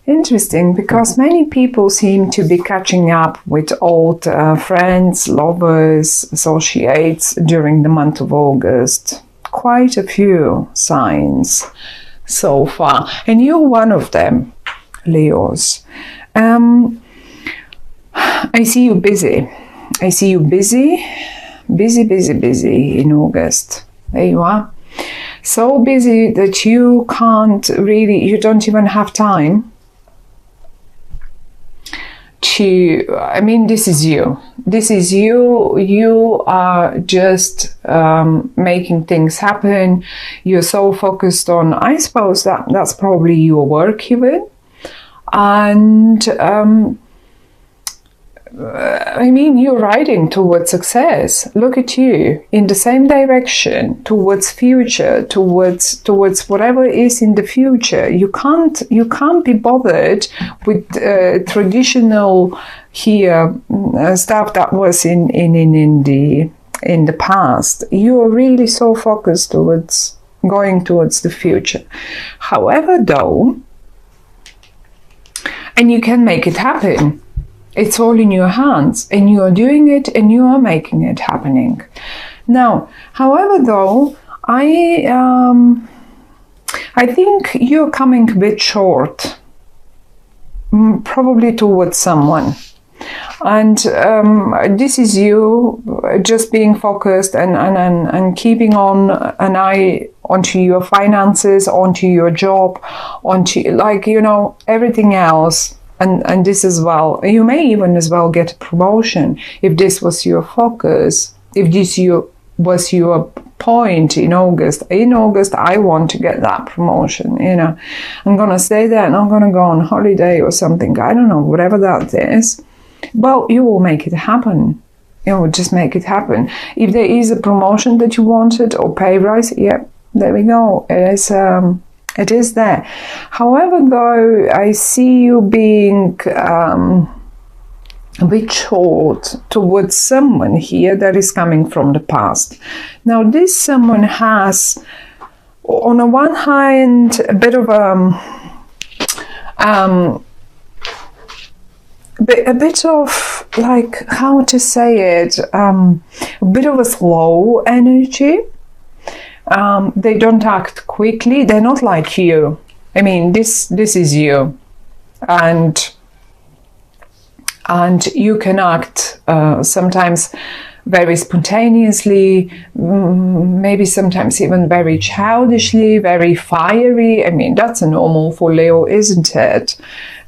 Interesting, because many people seem to be catching up with old friends, lovers, associates during the month of August. Quite a few signs so far, and you're one of them, Leos. I see you busy. I see you busy in August. There you are. So busy that you don't even have time this is you. You are just making things happen. You're so focused on, I suppose that's probably your work even. And you're riding towards success. Look at you, in the same direction, towards future, towards whatever is in the future. You can't be bothered with traditional stuff that was in the past. You are really so focused towards going towards the future. However, though, and you can make it happen. It's all in your hands, and you are doing it, and you are making it happening. Now, however, though, I think you're coming a bit short, probably towards someone. And this is you just being focused and keeping on an eye onto your finances, onto your job, onto everything else. And this as well. You may even as well get a promotion if this was your focus, if this was your point in August. In August, I want to get that promotion. I'm going to stay there and I'm going to go on holiday or something. I don't know, whatever that is. Well, you will make it happen. Just make it happen. If there is a promotion that you wanted or pay rise, yeah, there we go. It is there. However, though, I see you being a bit short towards someone here that is coming from the past. Now, this someone has, on the one hand, a bit of a bit of, like, how to say it, a bit of a slow energy. They don't act quickly. They're not like you. This is you, and you can act sometimes very spontaneously, maybe sometimes even very childishly, very fiery. That's a normal for Leo, isn't it?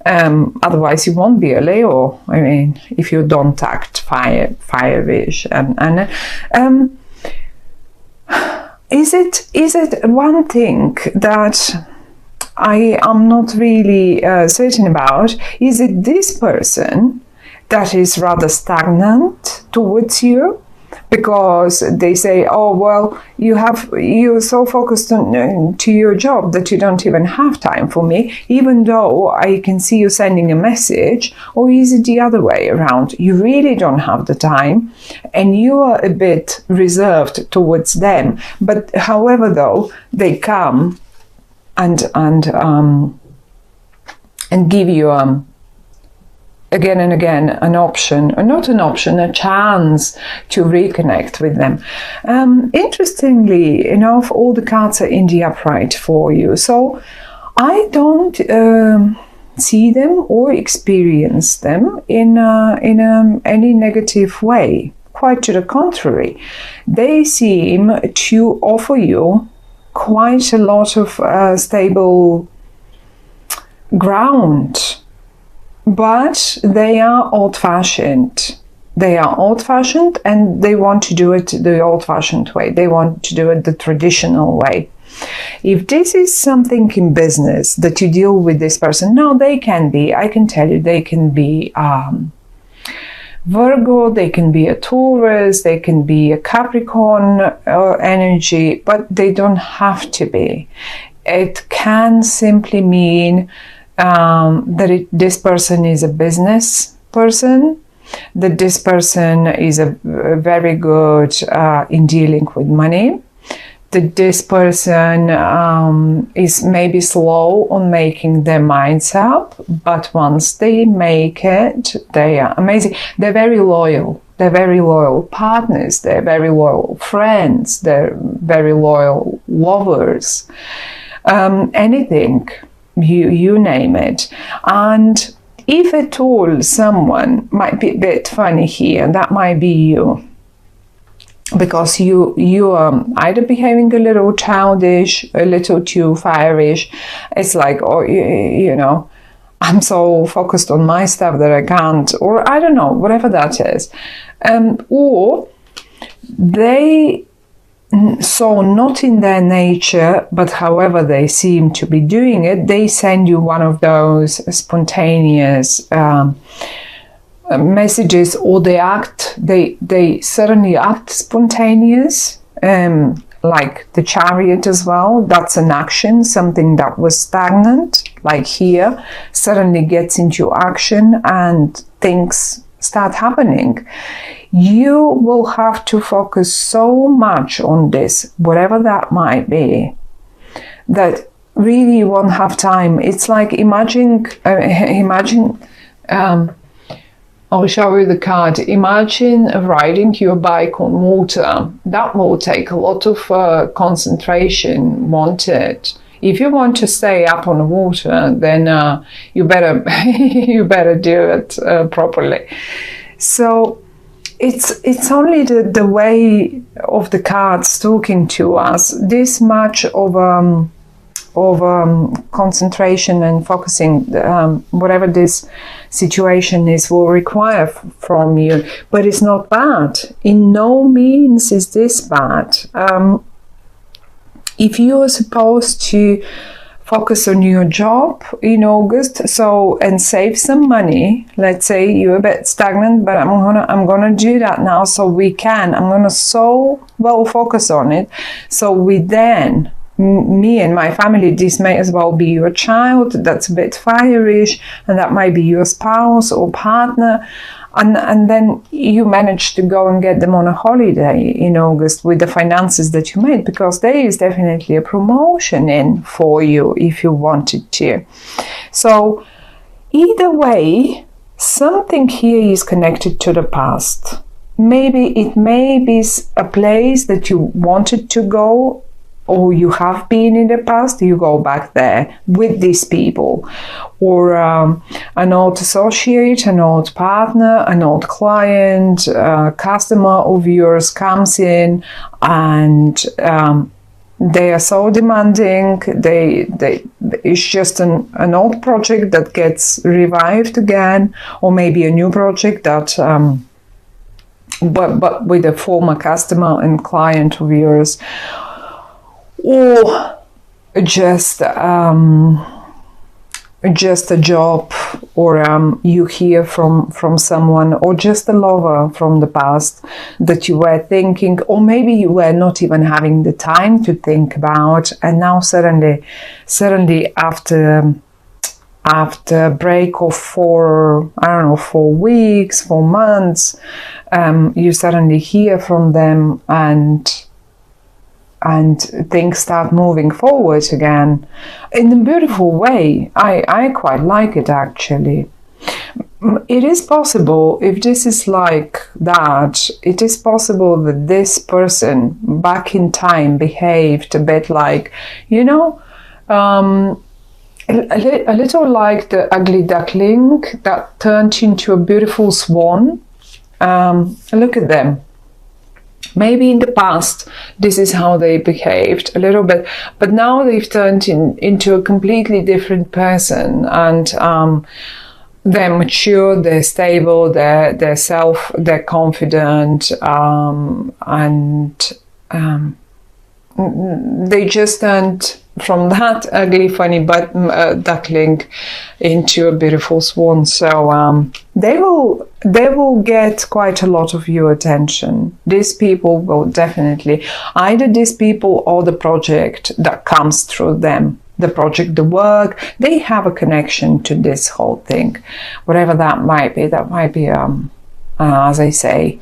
Otherwise, you won't be a Leo. If you don't act fiery-ish and Is it one thing that I am not really certain about? Is it this person that is rather stagnant towards you? Because they say, oh, well, you're so focused on to your job that you don't even have time for me, even though I can see you sending a message. Or is it the other way around? You really don't have the time and you are a bit reserved towards them. But however, though, they come and give you again and again an option, or not an option, a chance to reconnect with them. Interestingly enough, all the cards are in the upright for you. So I don't see them or experience them in any negative way. Quite to the contrary. They seem to offer you quite a lot of stable ground. But they are old-fashioned. They are old-fashioned and they want to do it the old-fashioned way. They want to do it the traditional way. If this is something in business that you deal with this person, now they can be, I can tell you, they can be Virgo, they can be a Taurus, they can be a Capricorn energy, but they don't have to be. It can simply mean that this person is a business person, that this person is a very good in dealing with money, that this person is maybe slow on making their minds up, but once they make it, they are amazing. They're very loyal. They're very loyal partners. They're very loyal friends. They're very loyal lovers. Anything, you name it. And if at all someone might be a bit funny here, that might be you. Because you are either behaving a little childish, a little too fiery. It's like, oh, you know, I'm so focused on my stuff that I can't, or I don't know, whatever that is. Or they, so not in their nature, but however they seem to be doing it, they send you one of those spontaneous messages, or they certainly act spontaneous, like the Chariot as well. That's an action, something that was stagnant, like here, suddenly gets into action and things start happening. You will have to focus so much on this, whatever that might be, that really you won't have time. It's like imagine I'll show you the card. Imagine riding your bike on water. That will take a lot of concentration, won't it? If you want to stay up on the water, then you better you better do it properly. So it's only the way of the cards talking to us. This much of concentration and focusing, whatever this situation is, will require from you. But it's not bad. In no means is this bad. If you are supposed to focus on your job in August, and save some money, let's say you're a bit stagnant, but I'm gonna do that now, I'm gonna so well focus on it, so we then, me and my family, this may as well be your child that's a bit fireish, and that might be your spouse or partner, and then you manage to go and get them on a holiday in August with the finances that you made, because there is definitely a promotion in for you if you wanted to. So either way, something here is connected to the past. Maybe it may be a place that you wanted to go, or you have been in the past, you go back there with these people, or an old associate, an old partner, an old client, customer of yours comes in, and they are so demanding. It's just an old project that gets revived again, or maybe a new project that but with a former customer and client of yours. Or just a job, or you hear from someone, or just a lover from the past that you were thinking, or maybe you were not even having the time to think about, and now suddenly after a break of 4 weeks, 4 months, you suddenly hear from them, and things start moving forward again in a beautiful way. I quite like it, actually. It is possible, if this is like that, it is possible that this person back in time behaved a bit like, a little like the ugly duckling that turned into a beautiful swan. Look at them. Maybe in the past, this is how they behaved a little bit, but now they've turned into a completely different person, and they're mature, they're stable, they're confident, and they just turned from that ugly, funny duckling into a beautiful swan. So they will get quite a lot of your attention. These people will definitely, either these people or the project that comes through them, the project, the work, they have a connection to this whole thing, whatever that might be. That might be, as I say,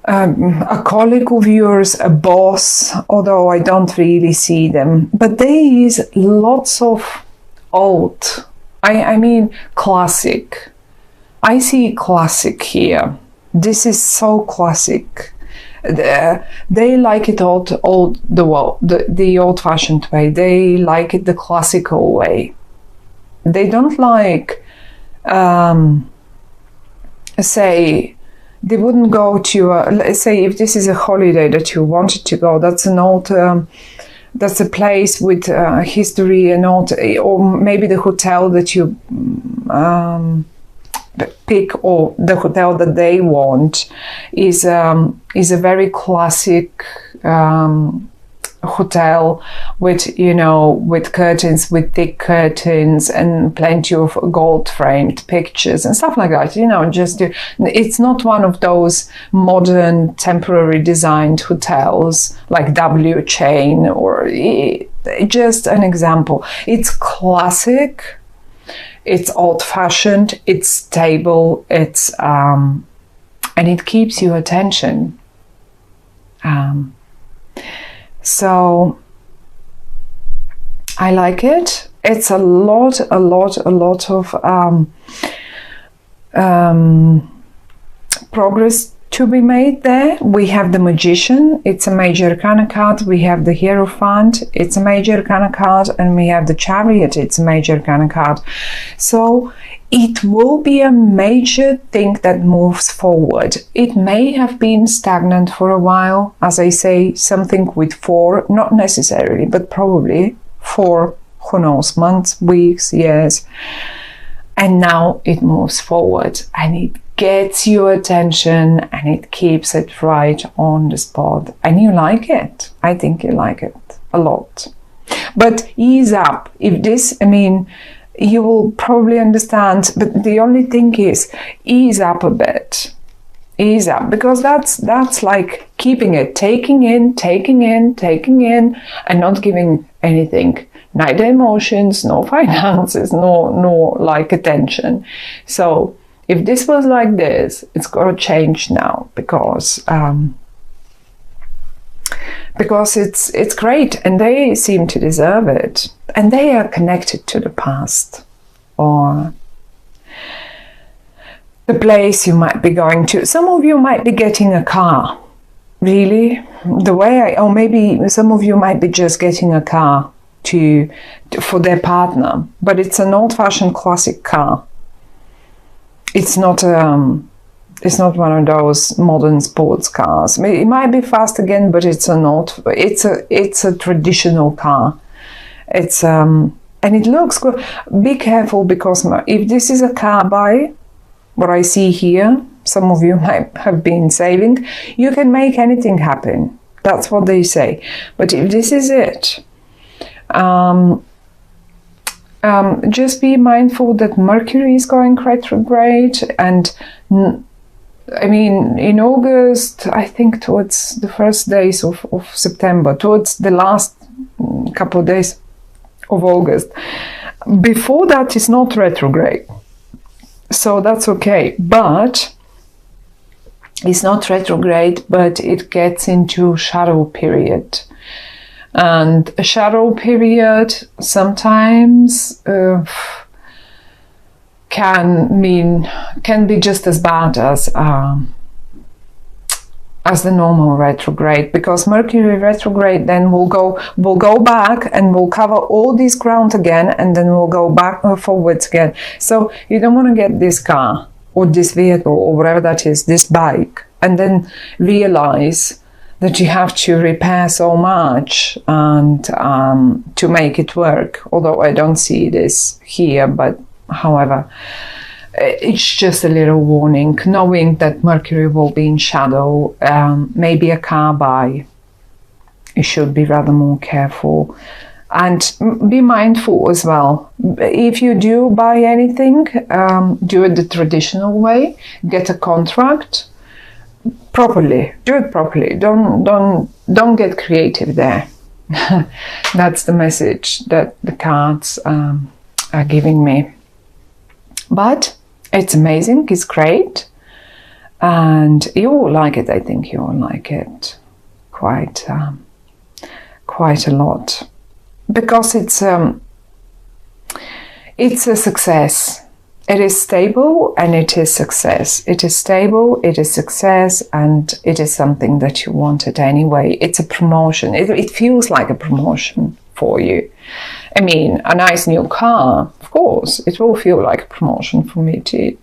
a colleague of yours, a boss, although I don't really see them. But there is lots of old, I mean classic. I see classic here. This is so classic. They like it the old-fashioned way. They like it the classical way. They don't like, say, they wouldn't go to, let's say, if this is a holiday that you wanted to go, that's an old, that's a place with history and old, or maybe the hotel that you pick, or the hotel that they want is a very classic hotel with, you know, with curtains, with thick curtains and plenty of gold framed pictures and stuff like that, you know. It's not one of those modern temporary designed hotels like W Chain, or just an example. It's classic, it's old fashioned, it's stable, it's and it keeps your attention. So I like it. It's a lot of progress to be made there. We have the Magician, it's a major arcana card. We have the Hierophant, it's a major arcana card, and we have the Chariot, it's a major arcana card. So it will be a major thing that moves forward. It may have been stagnant for a while, as I say, something with 4, not necessarily, but probably 4, who knows, months, weeks, years. And now it moves forward and it gets your attention and it keeps it right on the spot. And you like it. I think you like it a lot. But ease up. If this, I mean, you will probably understand, but the only thing is ease up a bit. Ease up, because that's like keeping it, taking in, and not giving anything. Neither emotions, no finances, no like attention. So if this was like this, it's got to change now, because it's great and they seem to deserve it, and they are connected to the past or the place you might be going to. Some of you might be getting a car, really, or maybe some of you might be just getting a car for their partner, but it's an old-fashioned classic car. It's not one of those modern sports cars. It might be fast again, but it's a traditional car. It's and it looks good. Be careful, because if this is a car buy, what I see here, some of you might have been saving, you can make anything happen. That's what they say. But if this is it, just be mindful that Mercury is going retrograde, and I mean, in August, I think towards the first days of September, towards the last couple of days of August. Before that, it's not retrograde, so that's okay. But it's not retrograde, but it gets into shadow period. And a shadow period sometimes can be just as bad as the normal retrograde, because Mercury retrograde then will go back and will cover all this ground again, and then we'll go back forwards again. So you don't want to get this car or this vehicle or whatever that is, this bike, and then realize that you have to repair so much and to make it work. Although I don't see this here, but however, it's just a little warning, knowing that Mercury will be in shadow. Maybe a car buy, you should be rather more careful, and be mindful as well. If you do buy anything, do it the traditional way. Get a contract properly. Do it properly. Don't get creative there. That's the message that the cards are giving me. But it's amazing. It's great. And you will like it. I think you will like it quite a lot, because it's a success. It is stable and it is success. It is stable, it is success, and it is something that you wanted anyway. It's a promotion. It feels like a promotion for you. I mean, a nice new car, of course, it will feel like a promotion for me too.